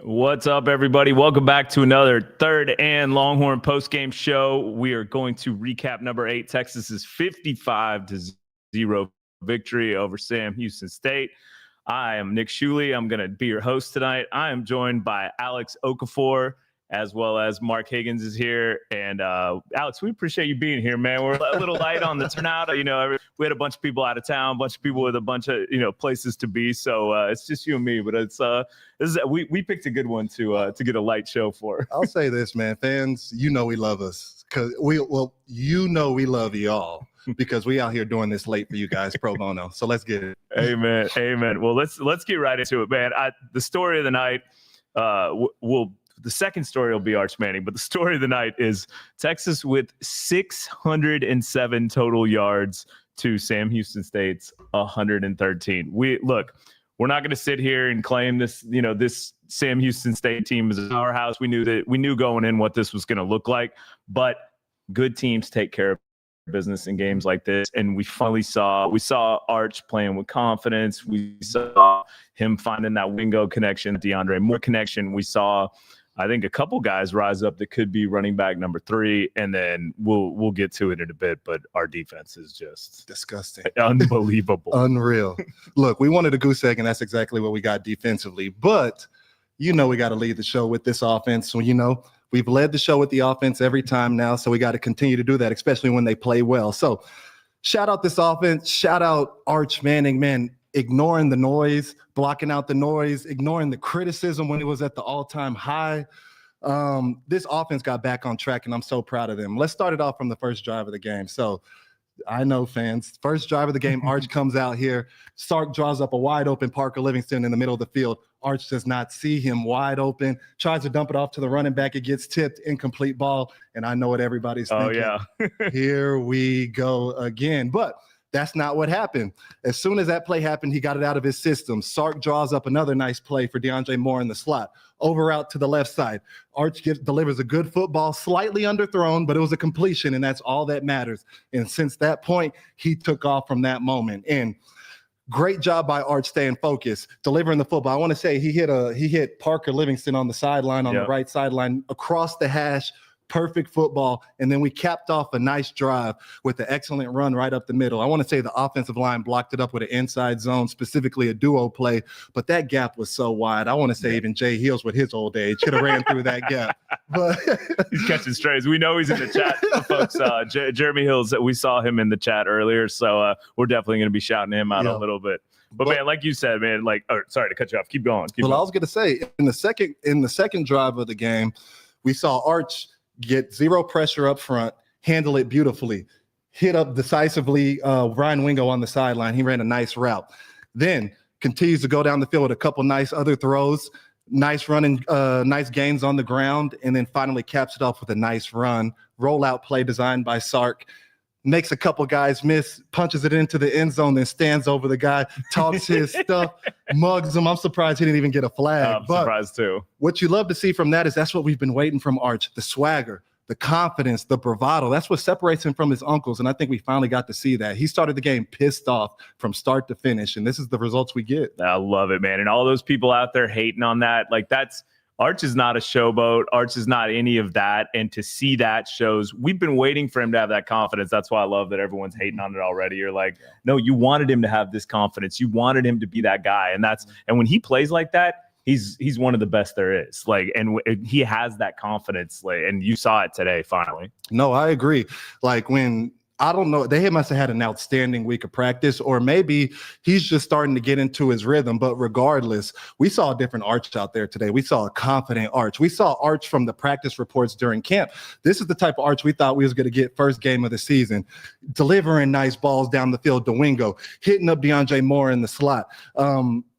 What's up, everybody? Welcome back to another Third and Longhorn postgame show. We are going to recap number 8, Texas's 55-0 victory over Sam Houston State. I am Nick Shuley. I'm going to be your host tonight. I am joined by Alex Okafor, as well as Mark Higgins is here. And Alex, we appreciate you being here, man. We're a little light on the turnout. You know, we had a bunch of people out of town, a bunch of people with a bunch of, places to be. So it's just you and me, but it's we picked a good one to get a light show for. I'll say this, man, fans, we love us because we love y'all because we out here doing this late for you guys pro bono. So let's get it. Amen. Well, let's get right into it, man. The story of the night, the second story will be Arch Manning, but the story of the night is Texas with 607 total yards to Sam Houston State's 113. We're not going to sit here and claim this, this Sam Houston State team is a powerhouse. We knew going in what this was going to look like, but good teams take care of business in games like this. And we saw Arch playing with confidence. We saw him finding that Wingo connection, DeAndre Moore connection. We saw, I think, a couple guys rise up that could be running back number 3, and then we'll get to it in a bit. But our defense is just disgusting, unbelievable, unreal. Look, we wanted a goose egg, and that's exactly what we got defensively. But we got to lead the show with this offense. So we've led the show with the offense every time now, so we got to continue to do that, especially when they play well. So shout out this offense, shout out Arch Manning, man. Ignoring the noise, blocking out the noise, ignoring the criticism when it was at the all-time high. This offense got back on track, and I'm so proud of them. Let's start it off from the first drive of the game. So I know, fans, first drive of the game, Arch comes out here. Sark draws up a wide-open Parker Livingston in the middle of the field. Arch does not see him wide open, tries to dump it off to the running back. It gets tipped, incomplete ball, and I know what everybody's thinking. Oh, yeah. Here we go again. But that's not what happened. As soon as that play happened, he got it out of his system. Sark draws up another nice play for DeAndre Moore in the slot. Over out to the left side. Arch delivers a good football, slightly underthrown, but it was a completion, and that's all that matters. And since that point, he took off from that moment. And great job by Arch staying focused, delivering the football. I want to say he hit Parker Livingston on the sideline, on the right sideline, across the hash. Perfect football, and then we capped off a nice drive with an excellent run right up the middle. I want to say the offensive line blocked it up with an inside zone, specifically a duo play, but that gap was so wide. I want to say even Jay Hills with his old age could have ran through that gap. But he's catching strays. We know he's in the chat, folks. Jeremy Hills, we saw him in the chat earlier, so we're definitely going to be shouting him out a little bit. But man, like you said, man, sorry to cut you off. Keep going. I was going to say in the second drive of the game, we saw Arch get zero pressure up front, handle it beautifully, hit up decisively Ryan Wingo on the sideline. He ran a nice route. Then continues to go down the field with a couple nice other throws, nice running, nice gains on the ground, and then finally caps it off with a nice run. Rollout play designed by Sark. Makes a couple guys miss, punches it into the end zone, then stands over the guy, talks his stuff, mugs him. I'm surprised he didn't even get a flag. I'm surprised too. What you love to see from that is that's what we've been waiting from Arch, the swagger, the confidence, the bravado. That's what separates him from his uncles, and I think we finally got to see that. He started the game pissed off from start to finish, and this is the results we get. I love it, man. And all those people out there hating on that, Arch is not a showboat. Arch is not any of that. And to see that shows we've been waiting for him to have that confidence. That's why I love that everyone's hating on it already. You're like, no, you wanted him to have this confidence. You wanted him to be that guy. And when he plays like that, he's one of the best there is. And he has that confidence. And you saw it today, finally. No, I agree. I don't know. They must have had an outstanding week of practice, or maybe he's just starting to get into his rhythm. But regardless, we saw a different Arch out there today. We saw a confident Arch. We saw Arch from the practice reports during camp. This is the type of Arch we thought we was going to get first game of the season, delivering nice balls down the field to Wingo, hitting up DeAndre Moore in the slot.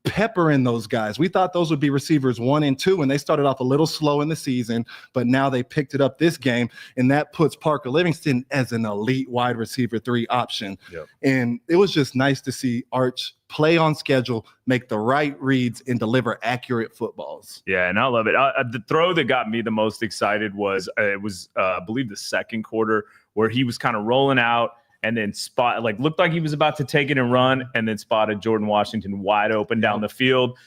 peppering those guys. We thought those would be receivers 1 and 2, and they started off a little slow in the season, but now they picked it up this game, and that puts Parker Livingston as an elite wide receiver 3 option. Yep. And it was just nice to see Arch play on schedule, make the right reads, and deliver accurate footballs. Yeah, and I love it. The throw that got me the most excited was I believe the second quarter, where he was kind of rolling out and then looked like he was about to take it and run, and then spotted Jordan Washington wide open down the field.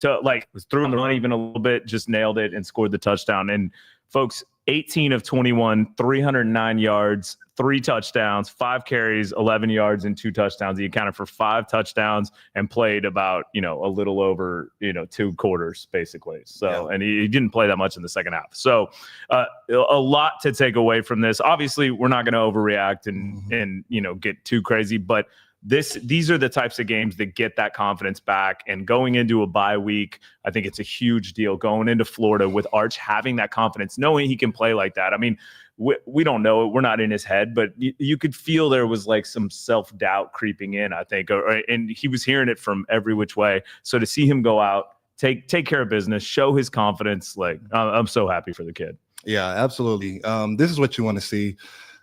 Was throwing the run even a little bit, just nailed it and scored the touchdown. And folks, 18 of 21, 309 yards, 3 touchdowns, 5 carries, 11 yards, and 2 touchdowns. He accounted for 5 touchdowns and played about, a little over, 2 quarters, basically. So, and he didn't play that much in the second half. So a lot to take away from this. Obviously, we're not going to overreact and get too crazy, but these are the types of games that get that confidence back. And going into a bye week, I think it's a huge deal going into Florida with Arch having that confidence, knowing he can play like that. I mean, we don't know it. We're not in his head, but you could feel there was like some self-doubt creeping in, I think, and he was hearing it from every which way. So to see him go out, take care of business, show his confidence, I'm so happy for the kid. Yeah, absolutely. This is what you want to see.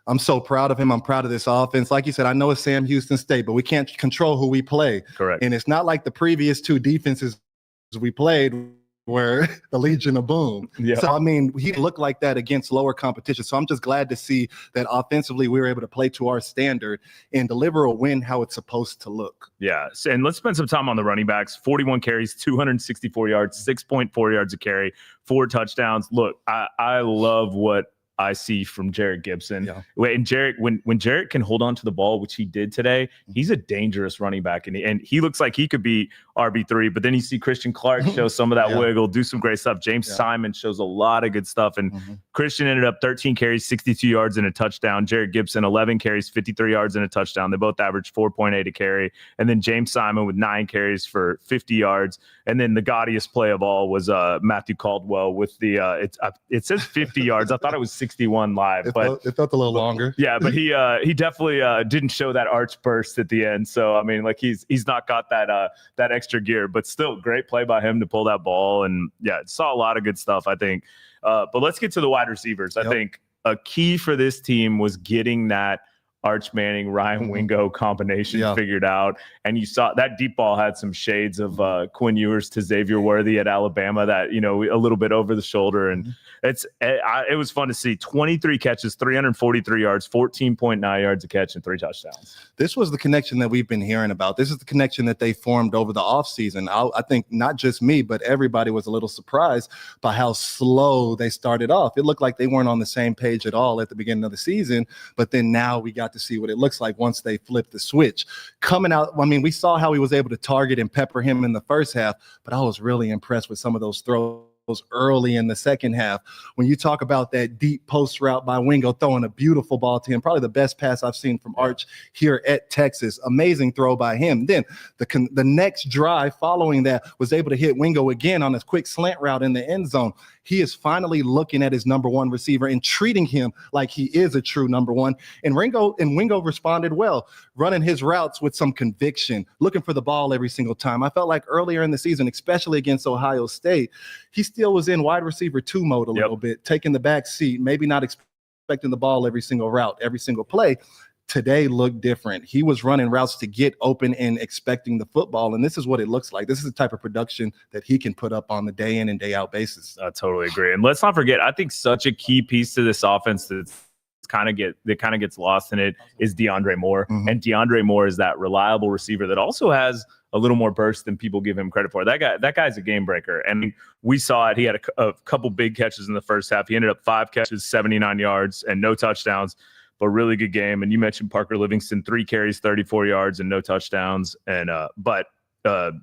I'm so proud of him. I'm proud of this offense. Like you said, I know it's Sam Houston State, but we can't control who we play. Correct. And it's not like the previous 2 defenses we played were the Legion of Boom. Yep. So, I mean, he looked like that against lower competition. So I'm just glad to see that offensively we were able to play to our standard and deliver a win how it's supposed to look. Yeah. And let's spend some time on the running backs. 41 carries, 264 yards, 6.4 yards a carry, 4 touchdowns. Look, I love what I see from Jarrett Gibson. Yeah. And Jarrett, when Jarrett can hold on to the ball, which he did today, he's a dangerous running back. And he looks like he could be RB3, but then you see Christian Clark show some of that wiggle, do some great stuff. James Simon shows a lot of good stuff. And Christian ended up 13 carries, 62 yards and a touchdown. Jarrett Gibson, 11 carries, 53 yards and a touchdown. They both averaged 4.8 a carry. And then James Simon with 9 carries for 50 yards. And then the gaudiest play of all was Matthew Caldwell with the it says 50 yards. I thought it was 61 live, It but felt a little longer. Yeah, but he definitely didn't show that arch burst at the end. So I mean, like he's not got that extra gear, but still great play by him to pull that ball. And yeah, saw a lot of good stuff, I think. But let's get to the wide receivers. I think a key for this team was getting that Arch Manning, Ryan Wingo combination figured out. And you saw that deep ball had some shades of Quinn Ewers to Xavier Worthy at Alabama, that, a little bit over the shoulder. And it was fun to see. 23 catches, 343 yards, 14.9 yards a catch, and 3 touchdowns. This was the connection that we've been hearing about. This is the connection that they formed over the offseason. I think not just me, but everybody was a little surprised by how slow they started off. It looked like they weren't on the same page at all at the beginning of the season, but then now we got to see what it looks like once they flip the switch. Coming out, I mean, we saw how he was able to target and pepper him in the first half, but I was really impressed with some of those throws early in the second half. When you talk about that deep post route by Wingo, throwing a beautiful ball to him, probably the best pass I've seen from Arch here at Texas. Amazing throw by him. Then the next drive following that was able to hit Wingo again on a quick slant route in the end zone. He is finally looking at his number one receiver and treating him like he is a true number one. And Wingo responded well, running his routes with some conviction, looking for the ball every single time. I felt like earlier in the season, especially against Ohio State, he still was in wide receiver 2 mode a little bit, taking the back seat, maybe not expecting the ball every single route, every single play. Today looked different. He was running routes to get open and expecting the football. And this is what it looks like. This is the type of production that he can put up on the day in and day out basis. I totally agree. And let's not forget, I think such a key piece to this offense that kind of gets lost in it is DeAndre Moore. And DeAndre Moore is that reliable receiver that also has a little more burst than people give him credit for. That guy's a game breaker. And we saw it. He had a couple big catches in the first half. He ended up 5 catches, 79 yards, and no touchdowns. But really good game. And you mentioned Parker Livingston, 3 carries, 34 yards, and no touchdowns. And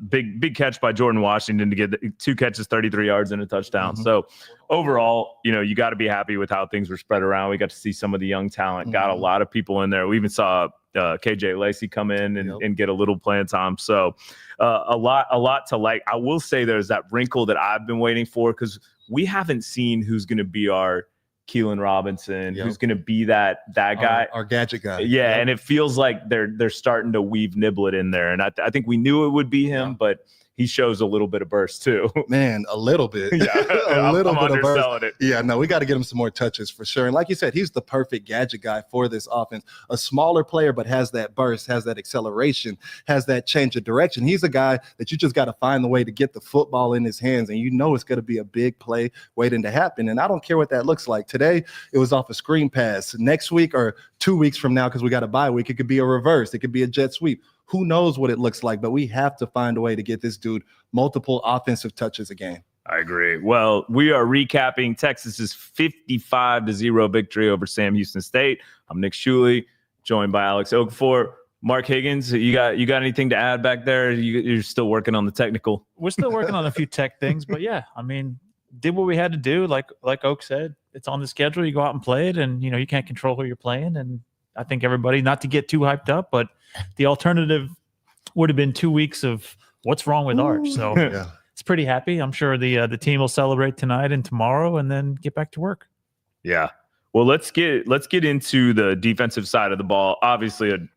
big catch by Jordan Washington to get 2 catches, 33 yards, and a touchdown. So overall, you got to be happy with how things were spread around. We got to see some of the young talent, got a lot of people in there. We even saw KJ Lacey come in and get a little playing time. So a lot to like. I will say there's that wrinkle that I've been waiting for, because we haven't seen who's going to be our Keelan Robinson, who's going to be that guy, our gadget guy. Yeah, and it feels like they're starting to weave Niblet in there, and I think we knew it would be him, but he shows a little bit of burst too. Man, a little bit. Yeah, a little I'm bit of burst. underselling it. Yeah, no, we got to get him some more touches for sure. And like you said, he's the perfect gadget guy for this offense. A smaller player, but has that burst, has that acceleration, has that change of direction. He's a guy that you just got to find the way to get the football in his hands, and you know it's going to be a big play waiting to happen. And I don't care what that looks like. Today, it was off a screen pass. Next week or 2 weeks from now, because we got a bye week, it could be a reverse. It could be a jet sweep. Who knows what it looks like, but we have to find a way to get this dude multiple offensive touches a game. I agree. Well, we are recapping Texas's 55-0 victory over Sam Houston State. I'm Nick Shuley, joined by Alex Okafor. Mark Higgins, you got anything to add back there? You're still working on the technical. We're still working on a few tech things, but yeah, I mean, did what we had to do. Like Oak said, it's on the schedule. You go out and play it, and you can't control who you're playing. And I think everybody, not to get too hyped up, but the alternative would have been 2 weeks of what's wrong with Arch. So Yeah. it's pretty happy. I'm sure the team will celebrate tonight and tomorrow, and then get back to work. Yeah. Well, let's get into the defensive side of the ball. Obviously, an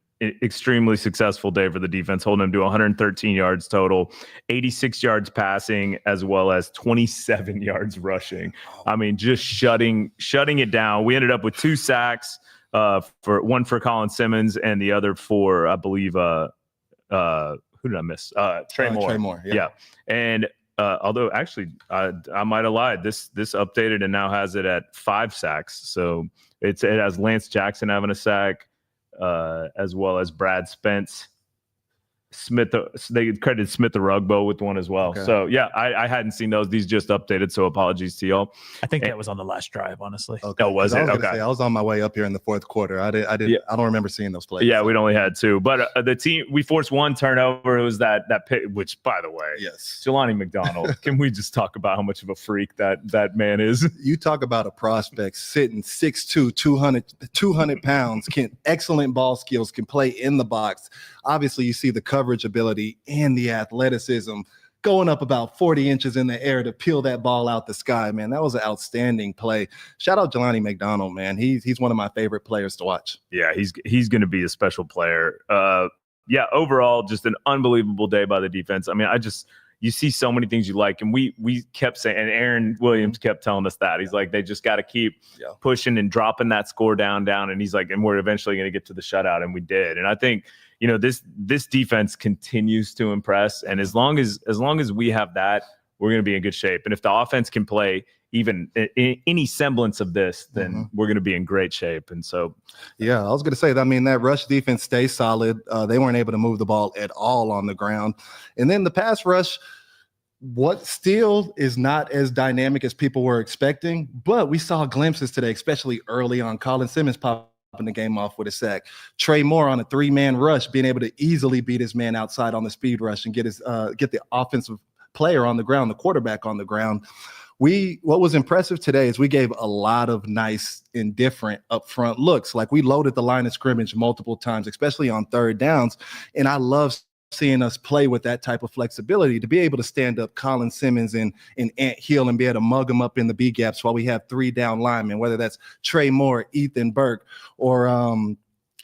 extremely successful day for the defense, holding them to 113 yards total, 86 yards passing, as well as 27 yards rushing. I mean, just shutting it down. We ended up with 2 sacks. For one for Colin Simmons and the other for, I believe, who did I miss? Trey Moore. Trey Moore, yeah. And although actually I might have lied, this updated and now has it at 5 sacks. So it has Lance Jackson having a sack, as well as Brad Spence. They credited Smith the Rugbo with one as well. Okay. So yeah, I hadn't seen those. These just updated, so apologies to y'all. I think that was on the last drive, honestly. Okay. Oh, was it? I Okay. Say, I was on my way up here in the fourth quarter. I don't remember seeing those plays. Yeah, we'd only had 2, but the team, we forced 1 turnover. It was that pick, which, by the way, Yes. Jelani McDonald. Can we just talk about how much of a freak that man is? You talk about a prospect sitting 6'2", 200 pounds, excellent ball skills, can play in the box. Obviously, you see the coverage ability and the athleticism going up about 40 inches in the air to peel that ball out the sky, man. That was an outstanding play. Shout out Jelani McDonald, man. He's one of my favorite players to watch. Yeah, he's going to be a special player. Yeah, overall, just an unbelievable day by the defense. I mean, you see so many things you like, and we kept saying, and Aaron Williams kept telling us that. He's like, they just got to keep pushing and dropping that score down, and he's like, and we're eventually going to get to the shutout, and we did. And I think, this defense continues to impress, and as long as we have that, we're going to be in good shape. And if the offense can play even any semblance of this, then we're going to be in great shape. And so, yeah, I was going to say that. I mean, that rush defense stays solid. They weren't able to move the ball at all on the ground, and then the pass rush, what still is not as dynamic as people were expecting, but we saw glimpses today, especially early on. Colin Simmons popping the game off with a sack. Trey Moore on a 3-man rush, being able to easily beat his man outside on the speed rush and get the offensive player on the ground, the quarterback on the ground. What was impressive today is we gave a lot of nice and different upfront looks. Like, we loaded the line of scrimmage multiple times, especially on third downs. And I love seeing us play with that type of flexibility to be able to stand up Colin Simmons and Ant Hill and be able to mug them up in the B gaps while we have 3 down linemen, whether that's Trey Moore, Ethan Burke, or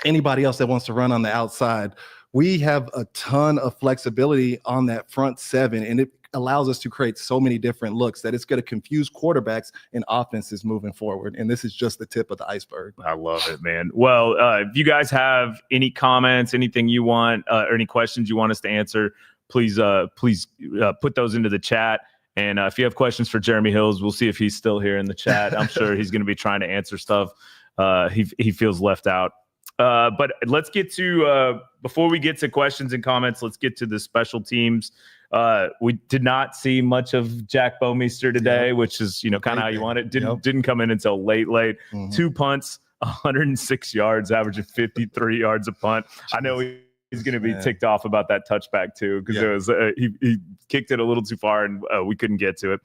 anybody else that wants to run on the outside. We have a ton of flexibility on that front 7, and it allows us to create so many different looks that it's going to confuse quarterbacks and offenses moving forward. And this is just the tip of the iceberg. I love it, man. Well, if you guys have any comments, anything you want, or any questions you want us to answer, please put those into the chat. And if you have questions for Jeremy Hills, we'll see if he's still here in the chat. I'm sure he's going to be trying to answer stuff. He feels left out. But let's get to, before we get to questions and comments, let's get to the special teams. We did not see much of Jack Bomeister today, which is, kind of how you want it. Didn't come in until late. 2 punts, 106 yards, averaging 53 yards a punt. I know he's going to be ticked off about that touchback too, because it was he kicked it a little too far and we couldn't get to it.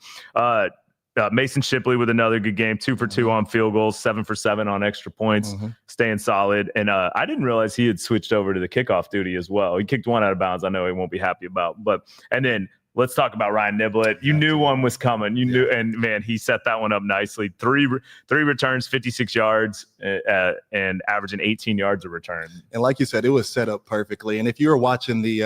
Mason Shipley with another good game, 2 for 2 on field goals, 7 for 7 on extra points, staying solid. And I didn't realize he had switched over to the kickoff duty as well. He kicked one out of bounds. I know he won't be happy about, and then let's talk about Ryan Niblett. You knew one was coming. You knew, and man, he set that one up nicely. Three returns, 56 yards, and averaging 18 yards a return. And like you said, it was set up perfectly. And if you were watching the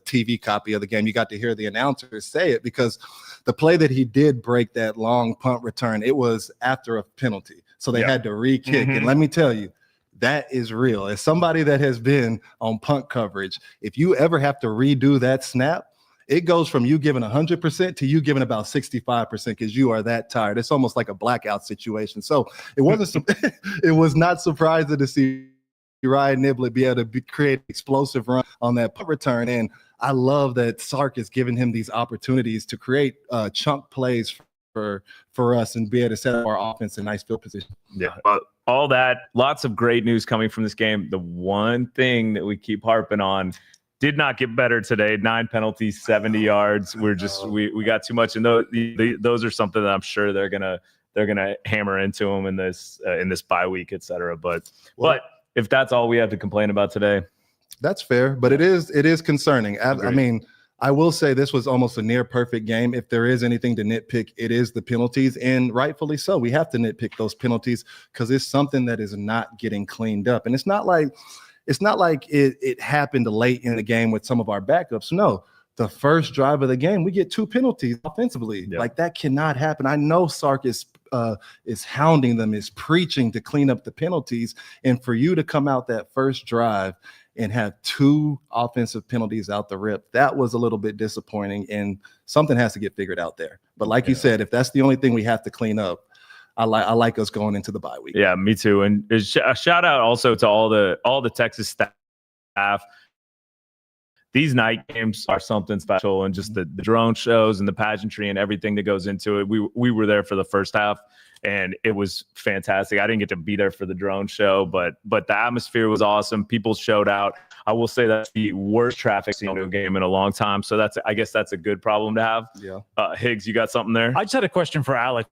TV copy of the game, you got to hear the announcer say it, because the play that he did break that long punt return, it was after a penalty. So they had to re-kick. And let me tell you, that is real. As somebody that has been on punt coverage, if you ever have to redo that snap, it goes from you giving 100% to you giving about 65% because you are that tired. It's almost like a blackout situation. So it wasn't. It was not surprising to see Ryan Niblett be able to create an explosive run on that punt return. And I love that Sark is giving him these opportunities to create chunk plays for us and be able to set up our offense in nice field position. Yeah, but all that, lots of great news coming from this game. The one thing that we keep harping on did not get better today. 9 penalties, 70 yards. We're just we got too much, and those are something that I'm sure they're gonna hammer into them in this bye week, etc. But if that's all we have to complain about today, that's fair. But it is concerning. Agreed. I mean, I will say this was almost a near perfect game. If there is anything to nitpick, it is the penalties, and rightfully so. We have to nitpick those penalties because it's something that is not getting cleaned up, and it's not like it happened late in the game with some of our backups. No, the first drive of the game, we get 2 penalties offensively. Yep. Like, that cannot happen. I know Sark is hounding them, is preaching to clean up the penalties. And for you to come out that first drive and have 2 offensive penalties out the rip, that was a little bit disappointing, and something has to get figured out there. But like you said, if that's the only thing we have to clean up, I like us going into the bye week. Yeah, me too. And a shout out also to all the Texas staff. These night games are something special, and just the drone shows and the pageantry and everything that goes into it. We were there for the first half, and it was fantastic. I didn't get to be there for the drone show, but the atmosphere was awesome. People showed out. I will say that's the worst traffic seen in a game in a long time. So I guess that's a good problem to have. Yeah. Higgs, you got something there? I just had a question for Alex.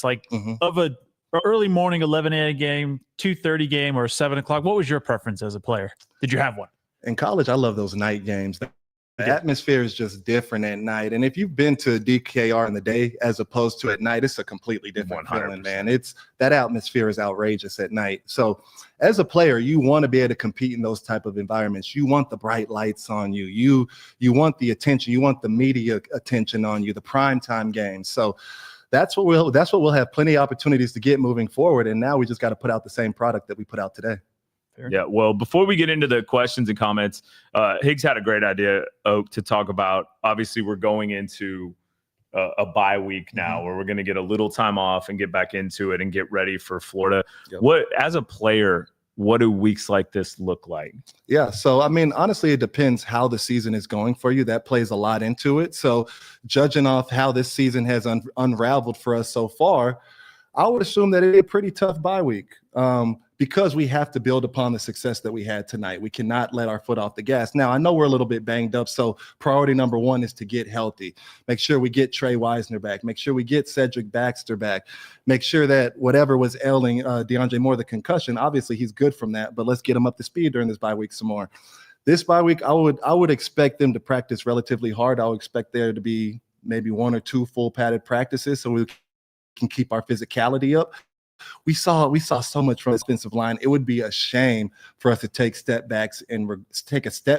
Like, of a early morning 11 a.m. game, 2:30 game, or 7 o'clock, what was your preference as a player? Did you have one? In college, I love those night games. The atmosphere is just different at night. And if you've been to DKR in the day as opposed to at night, it's a completely different 100%. feeling, man. That atmosphere is outrageous at night. So as a player, you want to be able to compete in those type of environments. You want the bright lights on you. You want the attention. You want the media attention on you, the primetime games. So that's what we'll have plenty of opportunities to get moving forward. And now we just got to put out the same product that we put out today. Yeah, well, before we get into the questions and comments, Higgs had a great idea, Oak, to talk about. Obviously, we're going into a bye week now, where we're going to get a little time off and get back into it and get ready for Florida. Yep. As a player, what do weeks like this look like? Yeah, so I mean, honestly, it depends how the season is going for you. That plays a lot into it. So judging off how this season has unraveled for us so far, I would assume that it's a pretty tough bye week. Because we have to build upon the success that we had tonight. We cannot let our foot off the gas. Now, I know we're a little bit banged up, so priority number 1 is to get healthy. Make sure we get Trey Wisner back. Make sure we get Cedric Baxter back. Make sure that whatever was ailing DeAndre Moore, the concussion, obviously he's good from that, but let's get him up to speed during this bye week some more. This bye week, I would expect them to practice relatively hard. I would expect there to be maybe 1 or 2 full padded practices so we can keep our physicality up. We saw so much from the defensive line. It would be a shame for us to take a step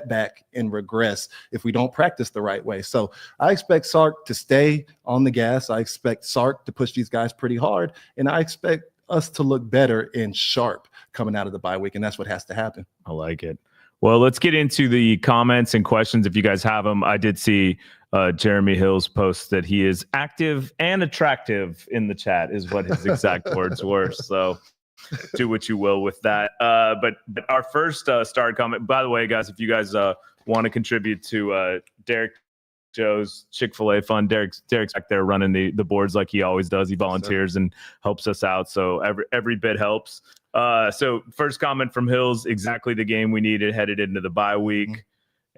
back and regress if we don't practice the right way. So I expect Sark to stay on the gas. I expect Sark to push these guys pretty hard, and I expect us to look better and sharp coming out of the bye week, and that's what has to happen. I like it. Well, let's get into the comments and questions if you guys have them. I did see Jeremy Hill's post that he is active and attractive in the chat is what his exact words were. So do what you will with that. But our first starred comment, by the way, guys, if you guys want to contribute to Derek Joe's Chick-fil-A fund, Derek's back there running the boards like he always does. He volunteers and helps us out. So every bit helps. So first comment from Hills, exactly the game we needed headed into the bye week.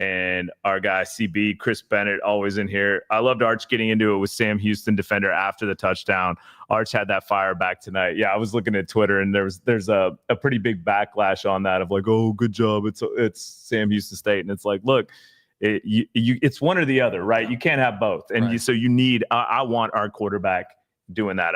And our guy CB, Chris Bennett, always in here. I loved Arch getting into it with Sam Houston, defender, after the touchdown. Arch had that fire back tonight. Yeah, I was looking at Twitter, and there's a pretty big backlash on that of like, oh, good job. It's Sam Houston State. And it's like, look, it's one or the other, right? You can't have both. And Right. so you need, I want our quarterback doing that.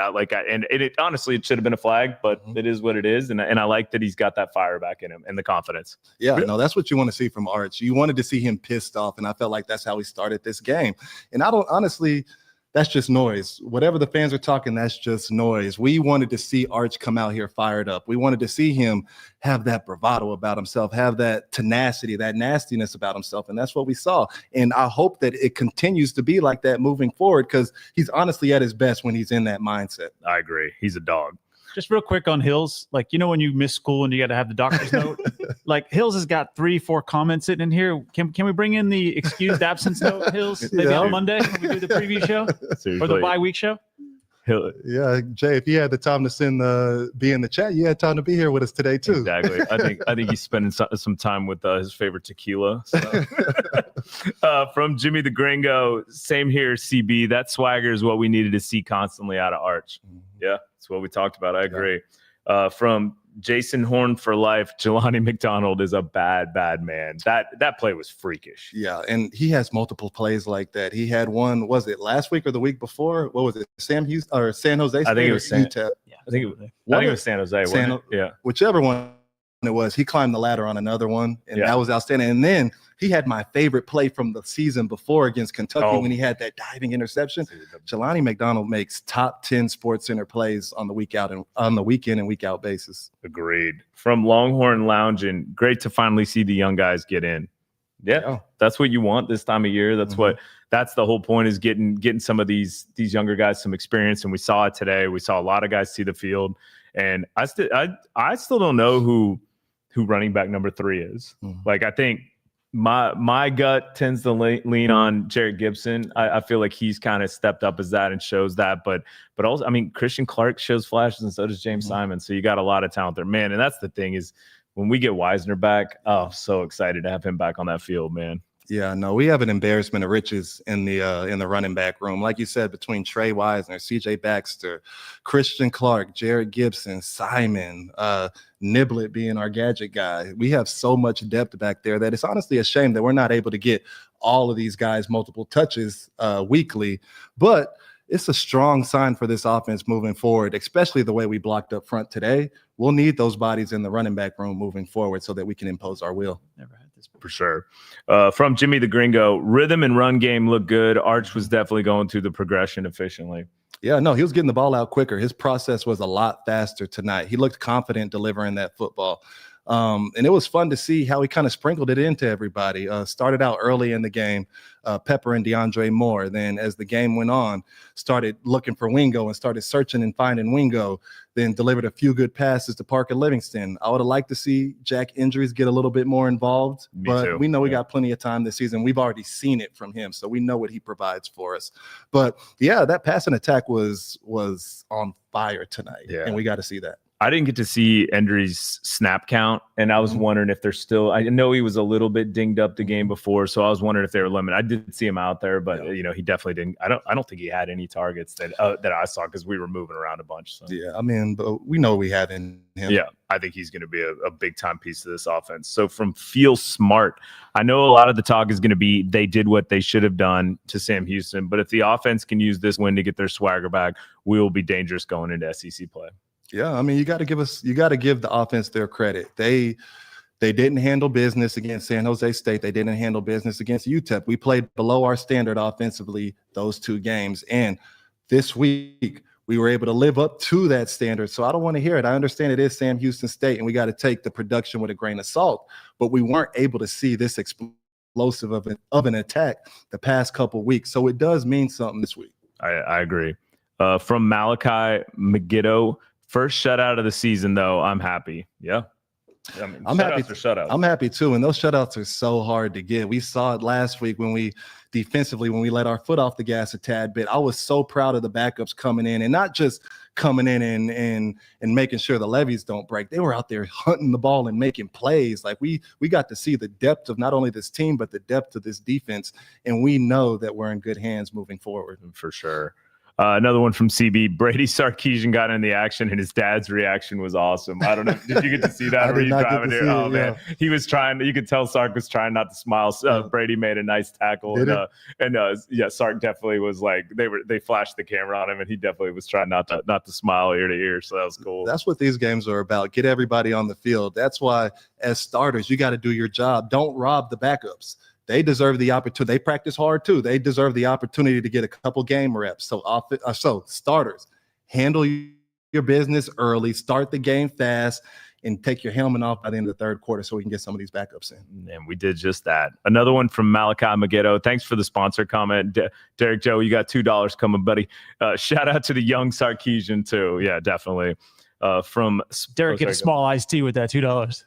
And it honestly, it should have been a flag, but it is what it is. And I like that he's got that fire back in him and the confidence. Yeah, no, that's what you want to see from Arch. You wanted to see him pissed off, and I felt like that's how he started this game. And I don't honestly, that's just noise. Whatever the fans are talking, that's just noise. We wanted to see Arch come out here fired up. We wanted to see him have that bravado about himself, have that tenacity, that nastiness about himself. And that's what we saw. And I hope that it continues to be like that moving forward, because he's honestly at his best when he's in that mindset. I agree. He's a dog. Just real quick on Hills, like, you know, when you miss school and you got to have the doctor's note, like Hills has got 3-4 comments sitting in here. Can we bring in the excused absence note, Hills, maybe on Monday when we do the preview show or the bye week show? Yeah, Jay, if you had the time to be in the chat, you had time to be here with us today too. Exactly. I think he's spending some time with his favorite tequila. So. From Jimmy the Gringo, same here, CB. That swagger is what we needed to see constantly out of Arch. Yeah, that's what we talked about. I agree. From Jason Horn for life, Jelani McDonald is a bad man. That play was freakish. Yeah, and he has multiple plays like that. He had one, was it last week or the week before? What was it? San Jose State? I think it was UTEP? I think it was San Jose. Yeah, whichever one it was. He climbed the ladder on another one, and that was outstanding. And then he had my favorite play from the season before against Kentucky when he had that diving interception. Jelani McDonald makes top 10 Sports Center plays on the weekend and week out basis. Agreed. From Longhorn Lounging, great to finally see the young guys get in. Yeah, that's what you want this time of year. That's the whole point, is getting some of these younger guys some experience. And we saw it today. We saw a lot of guys see the field, and I still don't know who running back number 3 is. Like, I think my gut tends to lean on Jarrett Gibson. I feel like he's kind of stepped up as that and shows that, but also, I mean, Christian Clark shows flashes, and so does James Simon. So you got a lot of talent there, man. And that's the thing, is when we get Wisner back, so excited to have him back on that field, man. Yeah, no, we have an embarrassment of riches in the running back room. Like you said, between Trey Wisner, CJ Baxter, Christian Clark, Jared Gibson, Simon, Niblett being our gadget guy. We have so much depth back there that it's honestly a shame that we're not able to get all of these guys multiple touches weekly. But it's a strong sign for this offense moving forward, especially the way we blocked up front today. We'll need those bodies in the running back room moving forward so that we can impose our will. Never had this for sure. From Jimmy the Gringo, rhythm and run game look good. Arch was definitely going through the progression efficiently. Yeah, no, he was getting the ball out quicker. His process was a lot faster tonight. He looked confident delivering that football. And it was fun to see how he kind of sprinkled it into everybody. Started out early in the game, Pepper and DeAndre Moore. Then as the game went on, started looking for Wingo and started searching and finding Wingo. Then delivered a few good passes to Parker Livingston. I would have liked to see Jack Injuries get a little bit more involved, but we know we got plenty of time this season. We've already seen it from him, so we know what he provides for us. But yeah, that passing attack was on fire tonight, and we got to see that. I didn't get to see Endry's snap count, and I was wondering if they're still. I know he was a little bit dinged up the game before, so I was wondering if they were limited. I did see him out there, but you know, he definitely didn't. I don't think he had any targets that I saw, because we were moving around a bunch. So. Yeah, I mean, but we know we have in him. Yeah, I think he's going to be a big time piece of this offense. So from Feel Smart, I know a lot of the talk is going to be they did what they should have done to Sam Houston, but if the offense can use this win to get their swagger back, we will be dangerous going into SEC play. Yeah, I mean, you got to give the offense their credit. They didn't handle business against San Jose State. They didn't handle business against UTEP. We played below our standard offensively those 2 games. And this week, we were able to live up to that standard. So I don't want to hear it. I understand it is Sam Houston State, and we got to take the production with a grain of salt. But we weren't able to see this explosive of an attack the past couple of weeks. So it does mean something this week. I agree. From Malachi Megiddo, first shutout of the season, though. I'm happy. Yeah. I mean, I'm happy. Shutouts. I'm happy too. And those shutouts are so hard to get. We saw it last week when we let our foot off the gas a tad bit. I was so proud of the backups coming in, and not just coming in and making sure the levees don't break. They were out there hunting the ball and making plays. Like we got to see the depth of not only this team, but the depth of this defense. And we know that we're in good hands moving forward. For sure. Another one from CB. Brady Sarkisian got in the action, and his dad's reaction was awesome. I don't know. Did you get to see that? I Were did you not get driving to there? see Oh, it, man. yeah. He was trying. You could tell Sark was trying not to smile. Brady made a nice tackle. Did Yeah, Sark definitely was like, they flashed the camera on him, and he definitely was trying not to smile ear to ear. So that was cool. That's what these games are about. Get everybody on the field. That's why, as starters, you got to do your job. Don't rob the backups. They deserve the opportunity. They practice hard too. They deserve the opportunity to get a couple game reps. So starters, handle your business early. Start the game fast, and take your helmet off by the end of the third quarter so we can get some of these backups in. And we did just that. Another one from Malachi Maggetto. Thanks for the sponsor comment. Derek Joe, you got $2 coming, buddy. Shout out to the young Sarkisian too. Yeah, definitely. From Derek, get a small iced tea with that $2.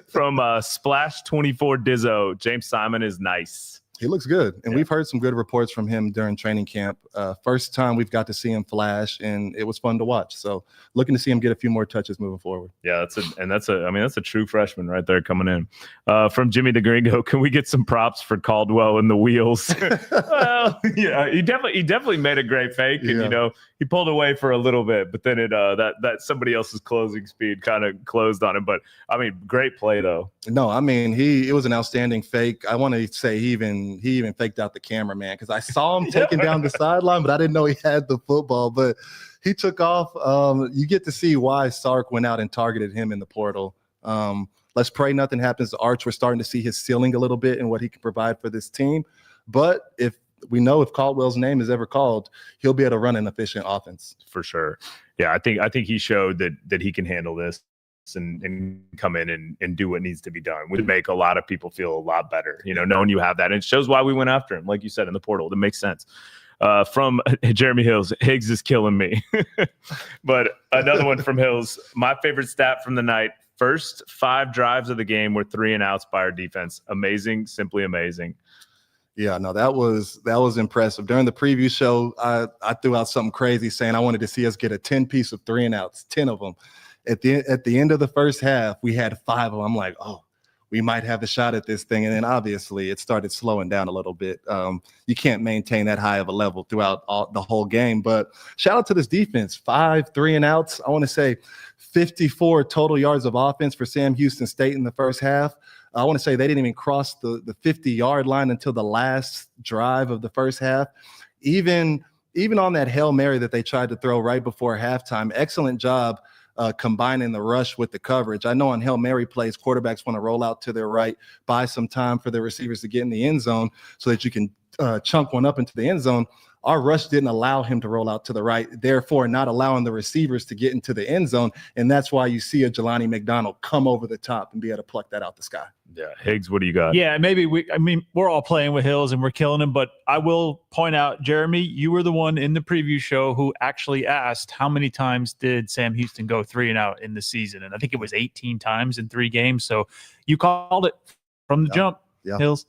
From Splash 24 Dizzo. James Simon is nice. He looks good, and we've heard some good reports from him during training camp. First time we've got to see him flash, and it was fun to watch. So looking to see him get a few more touches moving forward. Yeah, that's a true freshman right there coming in. From Jimmy the Gringo, can we get some props for Caldwell and the wheels? Well, yeah, he definitely made a great fake, and he pulled away for a little bit, but then that somebody else's closing speed kind of closed on him. But I mean, great play though. No, I mean it was an outstanding fake. I want to say he even faked out the cameraman because I saw him taking down the sideline, but I didn't know he had the football. But he took off. You get to see why Sark went out and targeted him in the portal. Let's pray nothing happens to Arch. We're starting to see his ceiling a little bit and what he can provide for this team. But if Caldwell's name is ever called, he'll be able to run an efficient offense. For sure. Yeah, I think he showed that he can handle this and come in and do what needs to be done. Would make a lot of people feel a lot better, knowing you have that. And it shows why we went after him, like you said, in the portal. That makes sense. From Jeremy Hills, Higgs is killing me. But another one from Hills, my favorite stat from the night, first 5 drives of the game were 3 and outs by our defense. Amazing, simply amazing. Yeah, no, that was impressive. During the preview show, I threw out something crazy saying I wanted to see us get a 10-piece of 3 and outs, 10 of them. At the end of the first half, we had 5 of them. I'm like, oh, we might have a shot at this thing. And then obviously it started slowing down a little bit. You can't maintain that high of a level throughout the whole game. But shout out to this defense, 5 3 and outs. I want to say 54 total yards of offense for Sam Houston State in the first half. I want to say they didn't even cross the 50-yard line until the last drive of the first half. Even on that Hail Mary that they tried to throw right before halftime, excellent job combining the rush with the coverage. I know on Hail Mary plays, quarterbacks want to roll out to their right, buy some time for the receivers to get in the end zone so that you can chunk one up into the end zone. Our rush didn't allow him to roll out to the right, therefore not allowing the receivers to get into the end zone. And that's why you see a Jelani McDonald come over the top and be able to pluck that out the sky. Yeah. Higgs, what do you got? Yeah, maybe we're all playing with Hills and we're killing him, but I will point out, Jeremy, you were the one in the preview show who actually asked how many times did Sam Houston go 3 and out in the season? And I think it was 18 times in 3 games. So you called it from the jump, Hills.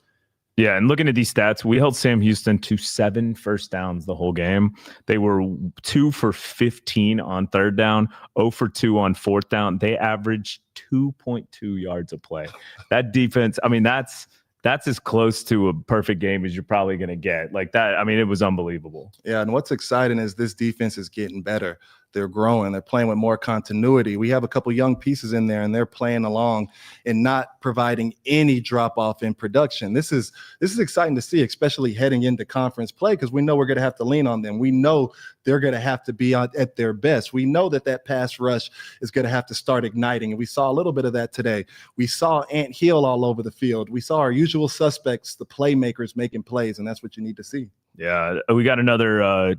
Yeah, and looking at these stats, we held Sam Houston to 7 first downs the whole game. They were 2 for 15 on third down, 0 for 2 on fourth down. They averaged 2.2 yards a play. That defense, I mean, that's as close to a perfect game as you're probably going to get. Like that, I mean, it was unbelievable. Yeah, and what's exciting is this defense is getting better. They're growing. They're playing with more continuity. We have a couple young pieces in there, and they're playing along and not providing any drop off in production. This is exciting to see, especially heading into conference play, because we know we're going to have to lean on them. We know they're going to have to be at their best. We know that pass rush is going to have to start igniting, and we saw a little bit of that today. We saw Ant Hill all over the field. We saw our usual suspects, the playmakers, making plays, and that's what you need to see. Yeah, we got another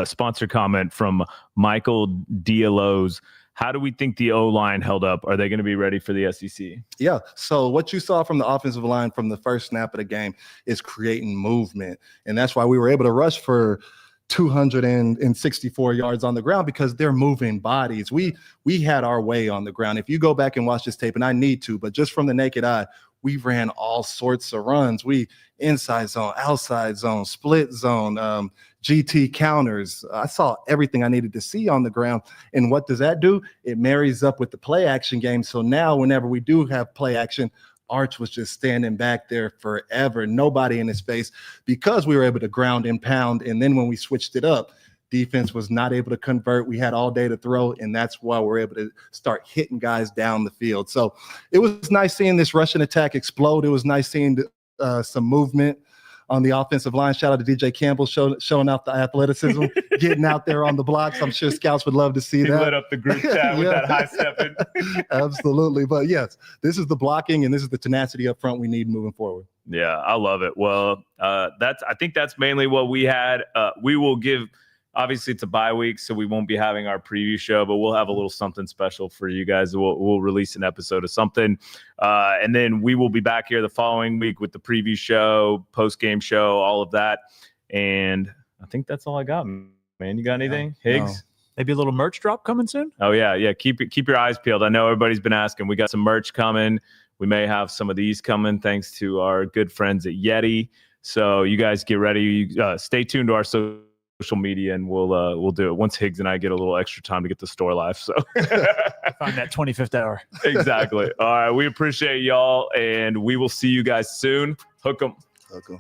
sponsor comment from Michael Diallo's. How do we think the O-line held up? Are they going to be ready for the SEC? Yeah. So what you saw from the offensive line from the first snap of the game is creating movement. And that's why we were able to rush for 264 yards on the ground, because they're moving bodies. We had our way on the ground. If you go back and watch this tape, and I need to, but just from the naked eye, we ran all sorts of runs. We inside zone, outside zone, split zone, GT counters. I saw everything I needed to see on the ground. And what does that do? It marries up with the play action game. So now whenever we do have play action, Arch was just standing back there forever, nobody in his face, because we were able to ground and pound. And then when we switched it up, defense was not able to convert. We had all day to throw, and that's why we're able to start hitting guys down the field. So it was nice seeing this Russian attack explode. It was nice seeing some movement on the offensive line. Shout out to DJ Campbell showing out the athleticism, getting out there on the blocks. I'm sure scouts would love to see He that. lit up the group chat with that high stepping. Absolutely. But yes, this is the blocking and this is the tenacity up front we need moving forward. Yeah, I love it. Well, I think that's mainly what we had. We will give, obviously it's a bye week, so we won't be having our preview show, but we'll have a little something special for you guys. We'll release an episode of something. And then we will be back here the following week with the preview show, post-game show, all of that. And I think that's all I got, man. You got anything? No, Higgs? no. Maybe a little merch drop coming soon? Oh, yeah. Keep your eyes peeled. I know everybody's been asking. We got some merch coming. We may have some of these coming thanks to our good friends at Yeti. So you guys get ready. Stay tuned to our social media, and we'll do it once Higgs and I get a little extra time to get the store live. So Find that 25th hour. exactly. All right. We appreciate y'all, and we will see you guys soon. Hook 'em. Okay.